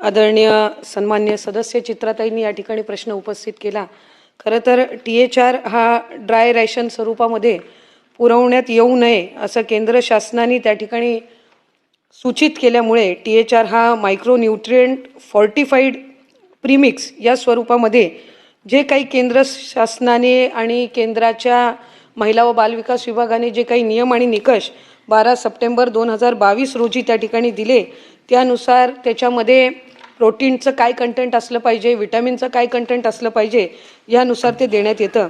आदरणीय सन्मान्य सदस्य चित्राताईंनी या ठिकाणी प्रश्न उपस्थित केला। खरं तर THR हा ड्राय रॅशन स्वरूपामध्ये पुरवण्यात येऊ नये असं केंद्र शासनाने त्या ठिकाणी सूचित केल्यामुळे THR हा मायक्रो न्यूट्रिएंट फॉर्टिफाईड प्रीमिक्स या स्वरूपामध्ये जे काही केंद्र शासनाने आणि केंद्राच्या महिला व बालविकास विभागाने जे काही नियम आणि निकष 12 सप्टेंबर 2022 रोजी त्या ठिकाणी दिले, त्यानुसार त्याच्यामध्ये प्रोटीनचं काय कंटेंट असलं पाहिजे, विटॅमिनचं काय कंटेंट असलं पाहिजे यानुसार ते देण्यात येतं।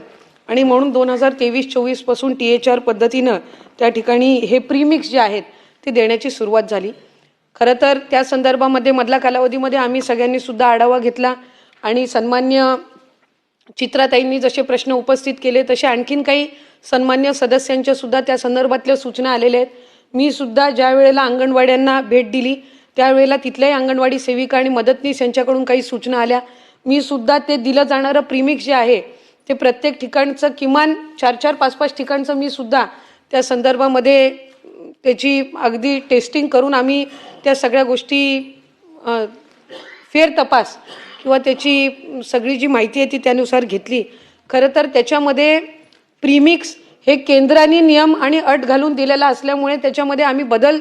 आणि म्हणून 2023-24 पासून THR पद्धतीनं त्या ठिकाणी हे प्रीमिक्स जे आहेत ते देण्याची सुरुवात झाली। खरं तर त्या संदर्भामध्ये मधल्या कालावधीमध्ये आम्ही सगळ्यांनी सुद्धा आढावा घेतला आणि सन्मान्य चित्राताईंनी जसे प्रश्न उपस्थित केले तसे आणखीन काही सन्मान्य सदस्यांच्या सुद्धा त्या संदर्भातल्या सूचना आलेल्या आहेत। मी सुद्धा ज्या वेळेला अंगणवाड्यांना भेट दिली त्यावेळेला तिथल्याही अंगणवाडी सेविका आणि मदतनीस यांच्याकडून काही सूचना आल्या। मी सुद्धा ते दिलं जाणारं प्रीमिक्स जे आहे ते प्रत्येक ठिकाणचं किमान 4-4, 5-5 ठिकाणचं मी सुद्धा त्या संदर्भामध्ये त्याची अगदी टेस्टिंग करून आम्ही त्या सगळ्या गोष्टी फेर तपास किंवा त्याची सगळी जी माहिती आहे ती त्यानुसार घेतली। खरं तर त्याच्यामध्ये प्रीमिक्स हे केंद्राने नियम आणि अट घालून दिलेला असल्यामुळे त्याच्यामध्ये आम्ही बदल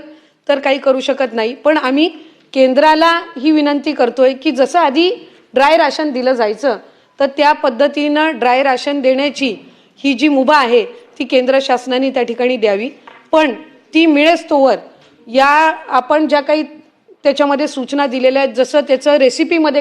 तर काही करू शकत नाही, पण आम्ही केंद्राला ही विनंती करतोय की जसं आधी ड्राय राशन दिलं जायचं तर त्या पद्धतीनं ड्राय राशन देण्याची ही जी मुभा आहे ती केंद्र शासनाने त्या ठिकाणी द्यावी। पण ती मिळेस्तोवर या आपण ज्या काही त्याच्यामध्ये सूचना दिलेल्या आहेत जसं त्याचं रेसिपीमध्ये